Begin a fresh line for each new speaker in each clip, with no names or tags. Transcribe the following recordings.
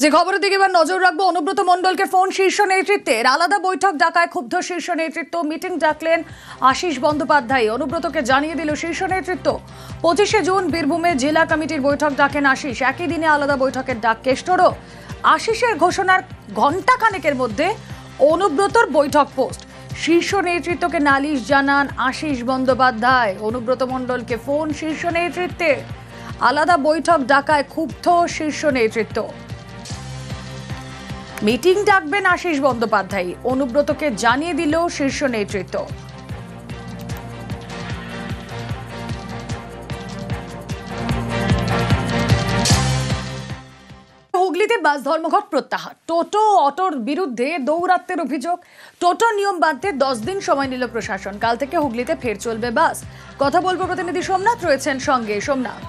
যে খবরের দিকে এবার নজর রাখবো, অনুব্রত মণ্ডলকে ফোন শীর্ষ নেতৃত্বের আলাদা বৈঠক ডাকায় ক্ষুব্ধ শীর্ষ নেতৃত্ব। মিটিং ডাকলেন আশিস বন্দ্যোপাধ্যায়। অনুব্রতকে জানিয়ে দিল শীর্ষ নেতৃত্ব। 25শে জুন বীরভূমে জেলা কমিটির বৈঠক ডাকেন আশিস। একই দিনে আলাদা বৈঠকের ডাক কেষ্টরও। আশিসের ঘোষণার ঘণ্টা খানেকের মধ্যে অনুব্রতর বৈঠক পোস্ট। শীর্ষ নেতৃত্বকে নালিশ জানান আশিস বন্দ্যোপাধ্যায়। অনুব্রত মণ্ডলকে ফোন শীর্ষ নেতৃত্বের আলাদা বৈঠক ডাকায় ক্ষুব্ধ শীর্ষ নেতৃত্ব। মিটিং ডাকবেন আশিস বন্দ্যোপাধ্যায়, অনুব্রতকে জানিয়ে দিল শীর্ষ নেতৃত্ব। হুগলিতে বাস ধর্মঘট প্রত্যাহার। টোটো অটোর বিরুদ্ধে দৌরাত্ম্যের অভিযোগ। টোটো নিয়ম বাঁধতে 10 দিন সময় নিল প্রশাসন। কাল থেকে হুগলিতে ফের চলবে বাস। কথা বলবো প্রতিনিধি সোমনাথ রয়েছেন সঙ্গে। সোমনাথ,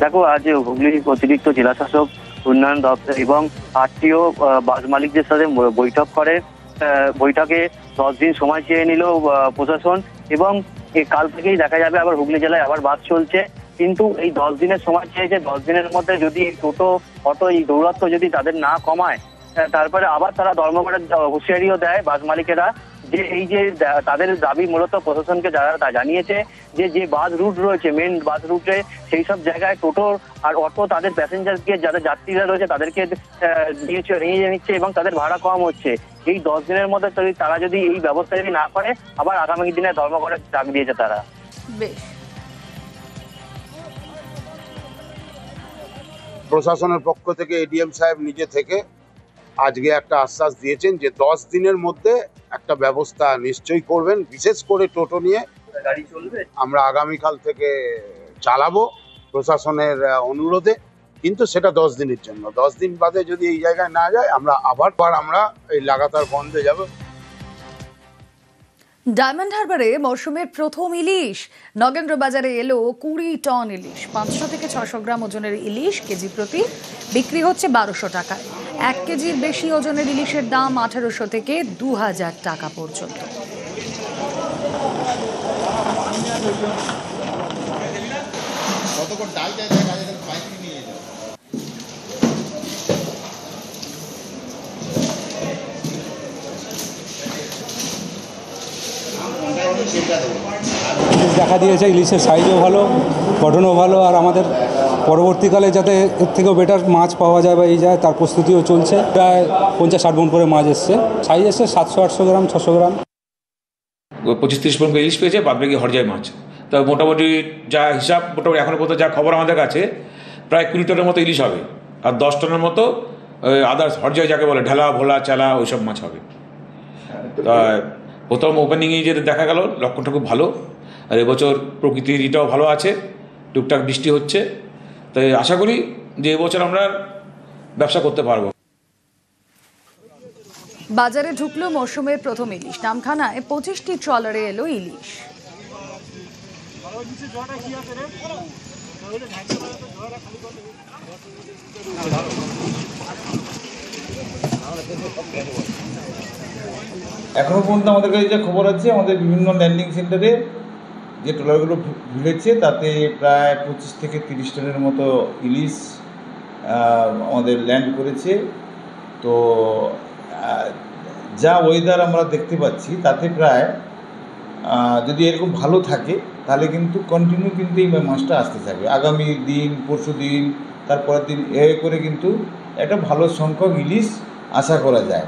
দেখো, আজ হুগলির অতিরিক্ত জেলা শাসক, উন্নয়ন দপ্তর এবং আরটিও বাস মালিকদের সাথে বৈঠক করে। বৈঠকে 10 দিন সময় চেয়ে নিল প্রশাসন এবং কাল থেকেই দেখা যাবে আবার হুগলি জেলায় আবার বাস চলছে। কিন্তু এই 10 দিনের সময় চেয়েছে, 10 দিনের মধ্যে যদি টোটো অটো এই দৌরাত্ম্য যদি তাদের না কমায়, তারপরে আবার তারা ধর্মঘটের হুঁশিয়ারিও দেয় বাস মালিকেরা। যে এই যে তাদের দাবি মূলত প্রশাসনকে যারা জানিয়েছে যে বাস রুট রয়েছে, মেন বাস রুটে সেই সব জায়গায় টোটো আর অটো তাদের প্যাসেঞ্জারকে, যাদের যাত্রীরা রয়েছে তাদেরকে নিয়ে নিচ্ছে এবং তাদের ভাড়া কম হচ্ছে। এই 10 দিনের মধ্যে তারা যদি এই ব্যবস্থা যদি না করে, আবার আগামী দিনে ধর্মঘটের ডাক দিয়েছে তারা।
প্রশাসনের পক্ষ থেকে এডিএম সাহেব নিজে থেকে আজকে একটা আশ্বাস দিয়েছেন যে 10 দিনের মধ্যে একটা ব্যবস্থা নিশ্চয়ই করবেন। বিশেষ করে টোটো নিয়ে
গাড়ি চলবে,
আমরা আগামীকাল থেকে চালাবো প্রশাসনের অনুরোধে, কিন্তু সেটা 10 দিনের জন্য। 10 দিন বাদে যদি এই জায়গায় না যায় আমরা আমরা এই লাগাতার বন্ধে যাব।
ডায়মন্ড হারবারে মরশুমের প্রথম ইলিশ। নগেন্দ্র বাজারে এলো 20 টন ইলিশ। 500 থেকে 600 গ্রাম ওজনের ইলিশ কেজি প্রতি বিক্রি হচ্ছে 1200 টাকায়। 1 কেজির বেশি ওজনের ইলিশের দাম 1800 থেকে 2000 টাকা পর্যন্ত।
দেখা দিয়েছে ইলিশের সাইজও ভালো, গঠনও ভালো, আর আমাদের পরবর্তীকালে যাতে এর থেকেও বেটার মাছ পাওয়া যায় বা এই যায় তার প্রস্তুতিও চলছে। প্রায় 50-60 মণ করে মাছ এসছে, সাইজ এসছে 700-800 গ্রাম, 600 গ্রাম।
25-30 মণ করে ইলিশ পেয়েছে, বাদ বাকি হরজাই মাছ। তা মোটামুটি যা হিসাব, মোটামুটি এখনও পর্যন্ত যা খবর আমাদের কাছে, প্রায় 20 টনের মতো ইলিশ হবে, আর 10 টনের মতো আদার্স হরজাই যাকে বলে ঢেলা, ভোলা, চালা, ওইসব মাছ হবে। তা প্রথম ওপেনিংয়ে যে দেখা গেল লক্ষণটা খুব ভালো, আর এবছর প্রকৃতির এটাও ভালো আছে, টুকটাক বৃষ্টি হচ্ছে। তাই আশা করি যে এবছর আমরা ব্যবসা করতে পারবো।
বাজারে ঢুকলো মরশুমের প্রথম ইলিশ। নামখানায় 25টি ট্রলারে এলো ইলিশ।
এখনও পর্যন্ত আমাদের কাছে যে খবর আছে, আমাদের বিভিন্ন ল্যান্ডিং সেন্টারে যে ট্রলারগুলো ভিড়েছে তাতে প্রায় 25 থেকে 30 টনের মতো ইলিশ আমাদের ল্যান্ড করেছে। তো যা ওয়েদার আমরা দেখতে পাচ্ছি তাতে প্রায় যদি এরকম ভালো থাকে তাহলে কিন্তু কন্টিনিউ কিন্তু এই মাছটা আসতে থাকবে। আগামী দিন, পরশু দিন, তারপরের দিন এ করে কিন্তু একটা ভালো সংখ্যক ইলিশ আশা করা যায়।